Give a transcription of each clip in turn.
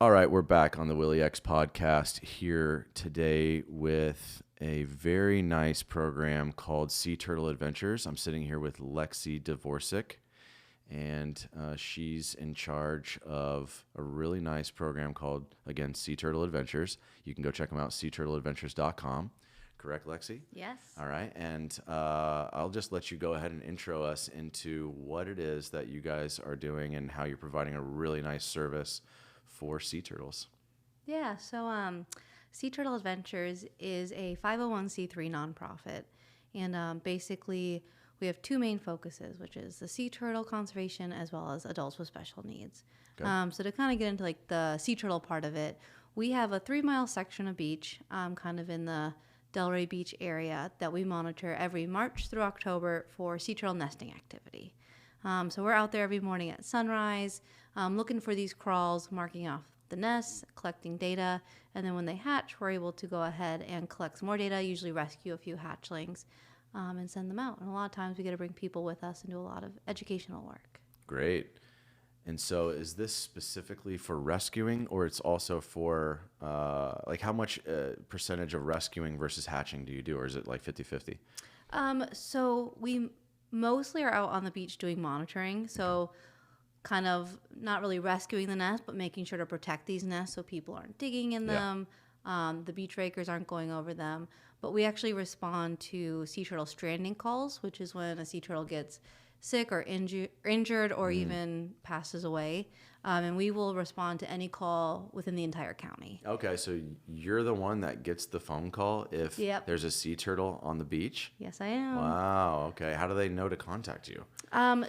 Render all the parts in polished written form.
All right, we're back on the WILLY-X podcast here today with a very nice program called Sea Turtle Adventures. I'm sitting here with Lexie Devorsick, and she's in charge of a really nice program called, again, Sea Turtle Adventures. You can go check them out, seaturtleadventures.com. Correct, Lexie? Yes. All right, and I'll just let you go ahead and intro us into what it is that you guys are doing and how you're providing a really nice service for sea turtles. Yeah, so Sea Turtle Adventures is a 501c3 nonprofit. And basically, we have two main focuses, which is the sea turtle conservation as well as adults with special needs. Okay. So to kind of get into like the sea turtle part of it, we have a 3-mile section of beach kind of in the Delray Beach area that we monitor every March through October for sea turtle nesting activity. So we're out there every morning at sunrise, looking for these crawls, marking off the nests, collecting data, and then when they hatch, we're able to go ahead and collect some more data, usually rescue a few hatchlings, and send them out. And a lot of times we get to bring people with us and do a lot of educational work. Great. And so is this specifically for rescuing, or it's also for, like how much percentage of rescuing versus hatching do you do, or is it like 50-50? So we mostly are out on the beach doing monitoring. So kind of not really rescuing the nest, but making sure to protect these nests so people aren't digging in them. The beach rakers aren't going over them. But we actually respond to sea turtle stranding calls, which is when a sea turtle gets sick or injured or even passes away. And we will respond to any call within the entire county. Okay, so you're the one that gets the phone call if Yep. there's a sea turtle on the beach? Yes, I am. Wow, okay. How do they know to contact you?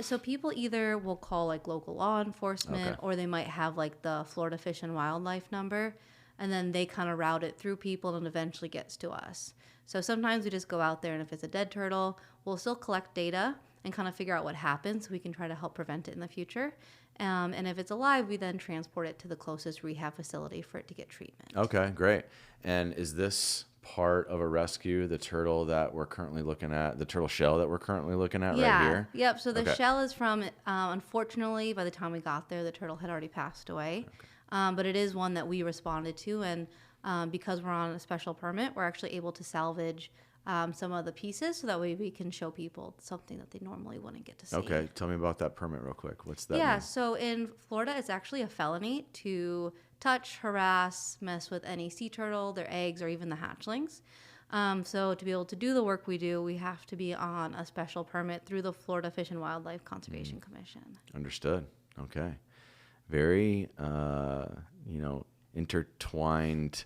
So people either will call like local law enforcement, Okay. or they might have like the Florida Fish and Wildlife number, and then they kind of route it through people and eventually gets to us. So sometimes we just go out there, and if it's a dead turtle, we'll still collect data and kind of figure out what happened so we can try to help prevent it in the future. And if it's alive, we then transport it to the closest rehab facility for it to get treatment. Okay, great. And is this part of a rescue, the turtle that we're currently looking at, the turtle shell that we're currently looking at right here? Yep. So the Okay. shell is from, unfortunately, by the time we got there, the turtle had already passed away. But it is one that we responded to. And because we're on a special permit, we're actually able to salvage some of the pieces so that way we can show people something that they normally wouldn't get to see. Okay, tell me about that permit real quick. What's that Yeah, mean? so in Florida, it's actually a felony to touch, harass, mess with any sea turtle, their eggs, or even the hatchlings. So to be able to do the work we do, we have to be on a special permit through the Florida Fish and Wildlife Conservation Commission. Understood. Okay. Very, intertwined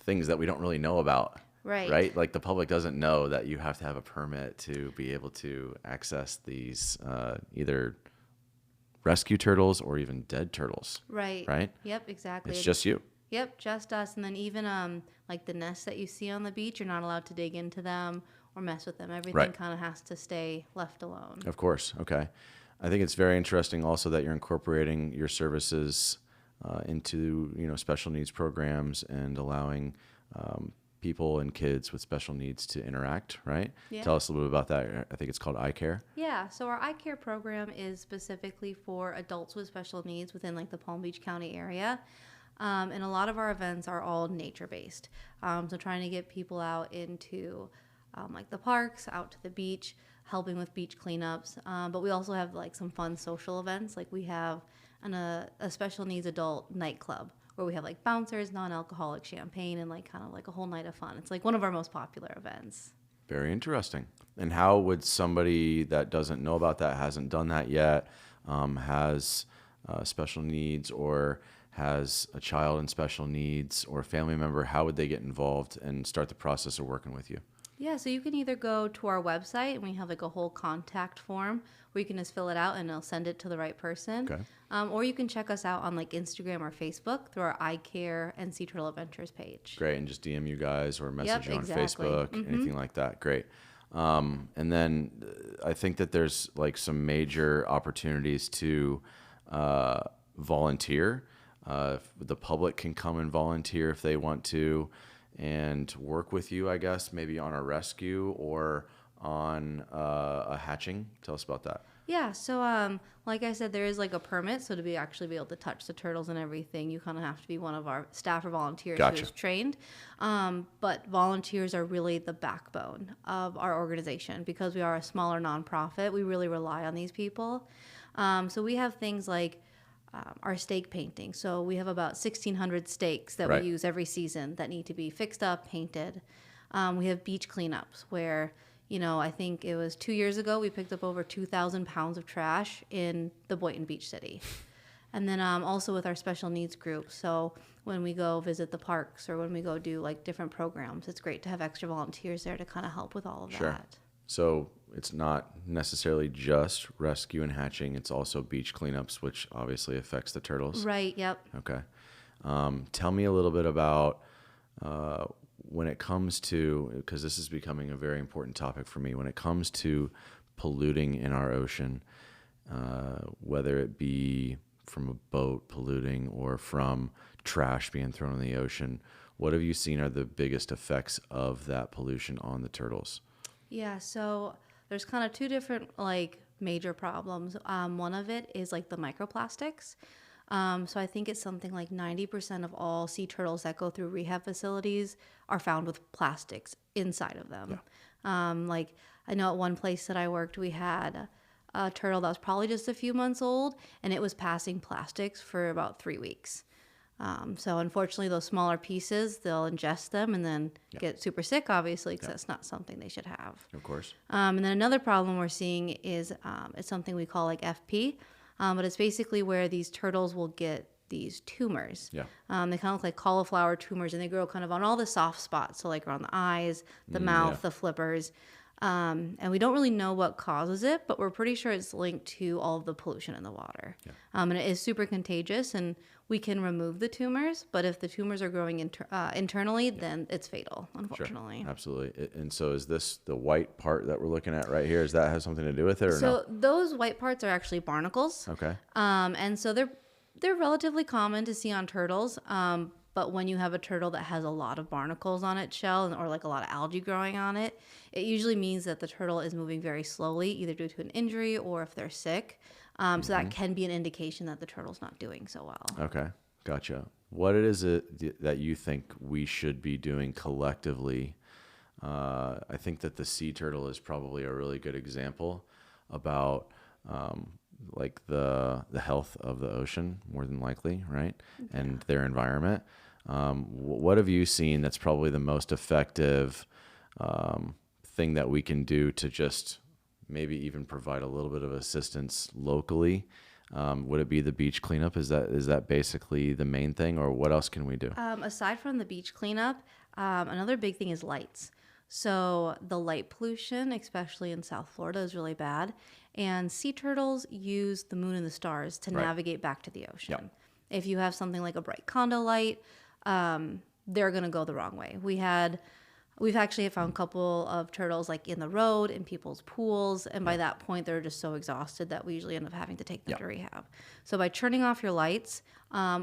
things that we don't really know about. Right. Right? Like the public doesn't know that you have to have a permit to be able to access these either rescue turtles or even dead turtles. Right. Right? Yep, exactly. It's just you. Yep, just us. And then even like the nests that you see on the beach, you're not allowed to dig into them or mess with them. Everything Right. kind of has to stay left alone. Of course. Okay. I think it's very interesting also that you're incorporating your services into, special needs programs and allowing people and kids with special needs to interact, right? Yeah. Tell us a little bit about that. I think it's called eye care. Yeah, so our eye care program is specifically for adults with special needs within like the Palm Beach County area. And a lot of our events are all nature-based. So trying to get people out into like the parks, out to the beach, helping with beach cleanups. But we also have like some fun social events. Like we have a special needs adult nightclub where we have like bouncers, non-alcoholic champagne, and like kind of like a whole night of fun. It's like one of our most popular events. Very interesting. And how would somebody that doesn't know about that, hasn't done that yet, has special needs or has a child in special needs or a family member, how would they get involved and start the process of working with you? Yeah, so you can either go to our website and we have like a whole contact form where you can just fill it out and it'll send it to the right person. Okay. Or you can check us out on like Instagram or Facebook through our Eye Care and Sea Turtle Adventures page. Great. And just DM you guys or message you on exactly. Facebook, anything like that. Great. And then I think that there's like some major opportunities to volunteer. The public can come and volunteer if they want to and work with you, I guess, maybe on a rescue or on a hatching. Tell us about that. Yeah, so like I said, there is like a permit, so to be actually be able to touch the turtles and everything, you kind of have to be one of our staff or volunteers Gotcha. who's trained. But volunteers are really the backbone of our organization because we are a smaller nonprofit. We really rely on these people. So we have things like our stake painting. So we have about 1,600 stakes that Right. we use every season that need to be fixed up, painted. We have beach cleanups where, I think it was 2 years ago, we picked up over 2,000 pounds of trash in the Boynton Beach City. And then also with our special needs group. So when we go visit the parks or when we go do like different programs, it's great to have extra volunteers there to kind of help with all of Sure. that. So it's not necessarily just rescue and hatching. It's also beach cleanups, which obviously affects the turtles. Right, yep. Okay. Tell me a little bit about when it comes to, because this is becoming a very important topic for me, when it comes to polluting in our ocean, whether it be from a boat polluting or from trash being thrown in the ocean, what have you seen are the biggest effects of that pollution on the turtles? Yeah, so there's kind of two different like major problems. One of it is like the microplastics. So I think it's something like 90% of all sea turtles that go through rehab facilities are found with plastics inside of them. Like I know at one place that I worked, we had a turtle that was probably just a few months old, and it was passing plastics for about 3 weeks. So unfortunately, those smaller pieces, they'll ingest them and then get super sick, obviously, because that's not something they should have. Of course. And then another problem we're seeing is it's something we call like FP, but it's basically where these turtles will get these tumors. Yeah. They kind of look like cauliflower tumors, and they grow kind of on all the soft spots, so like around the eyes, the mouth, the flippers. And we don't really know what causes it, but we're pretty sure it's linked to all of the pollution in the water. And it is super contagious, and we can remove the tumors, but if the tumors are growing internally, then it's fatal, unfortunately. Sure. Absolutely. And so is this the white part that we're looking at right here? Does that have something to do with it or So those white parts are actually barnacles. Okay. And so they're relatively common to see on turtles. But when you have a turtle that has a lot of barnacles on its shell or like a lot of algae growing on it, it usually means that the turtle is moving very slowly, either due to an injury or if they're sick. So that can be an indication that the turtle's not doing so well. Okay. Gotcha. What is it that you think we should be doing collectively? I think that the sea turtle is probably a really good example about like the health of the ocean, more than likely, right? Yeah. And their environment. What have you seen that's probably the most effective thing that we can do to just maybe even provide a little bit of assistance locally? Would it be the beach cleanup? Is that basically the main thing, or what else can we do? Aside from the beach cleanup, another big thing is lights. So the light pollution, especially in South Florida, is really bad. And sea turtles use the moon and the stars to navigate back to the ocean. Yep. If you have something like a bright condo light, they're going to go the wrong way. We've actually found a couple of turtles like in the road, in people's pools, and by that point they're just so exhausted that we usually end up having to take them to rehab. So by turning off your lights,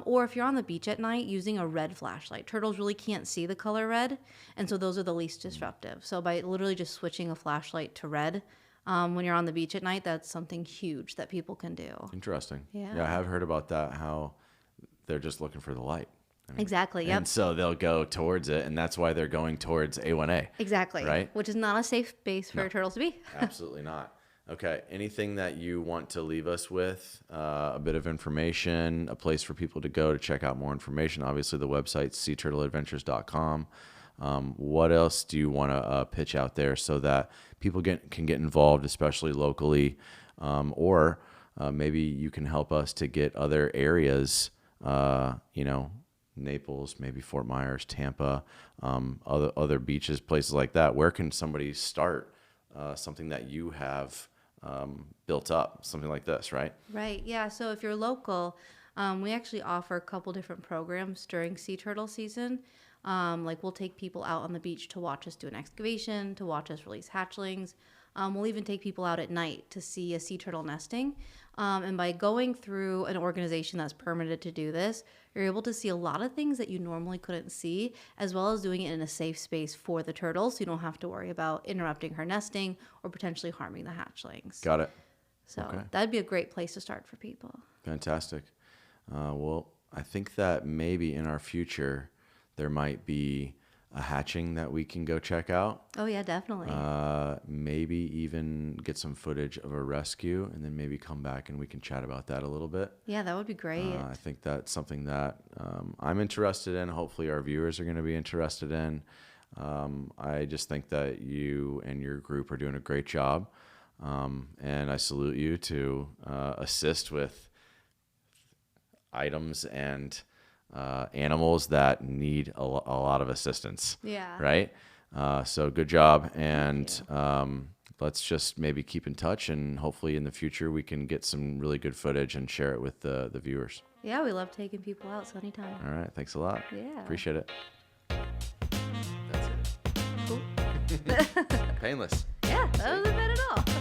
or if you're on the beach at night, using a red flashlight. Turtles really can't see the color red, and so those are the least disruptive. So by literally just switching a flashlight to red, when you're on the beach at night, that's something huge that people can do. Interesting. Yeah. Yeah, I have heard about that, how they're just looking for the light. Exactly, yep. And so they'll go towards it, and that's why they're going towards A1A. Exactly. Right? Which is not a safe base for turtles to be. Absolutely not. Okay. Anything that you want to leave us with? A bit of information, a place for people to go to check out more information. Obviously, the website's seaturtleadventures.com. What else do you want to pitch out there so that people can get involved, especially locally, or maybe you can help us to get other areas, Naples, maybe Fort Myers, Tampa, other beaches, places like that. Where can somebody start something that you have built up, something like this, right? Right, yeah. So if you're local, we actually offer a couple different programs during sea turtle season. Like we'll take people out on the beach to watch us do an excavation, to watch us release hatchlings. We'll even take people out at night to see a sea turtle nesting. And by going through an organization that's permitted to do this, you're able to see a lot of things that you normally couldn't see, as well as doing it in a safe space for the turtle, so you don't have to worry about interrupting her nesting or potentially harming the hatchlings. Got it. So Okay. that'd be a great place to start for people. Fantastic. Well, I think that maybe in our future there might be a hatching that we can go check out. Oh yeah, definitely. Maybe even get some footage of a rescue, and then maybe come back and we can chat about that a little bit. Yeah, that would be great. I think that's something that I'm interested in. Hopefully our viewers are going to be interested in. I just think that you and your group are doing a great job. And I salute you to assist with items and animals that need a lot of assistance. Yeah. Right? So good job. And let's just maybe keep in touch, and hopefully in the future we can get some really good footage and share it with the viewers. Yeah, we love taking people out, so anytime. All right. Thanks a lot. Yeah. Appreciate it. That's it. Cool. Painless. Yeah, that wasn't bad at all.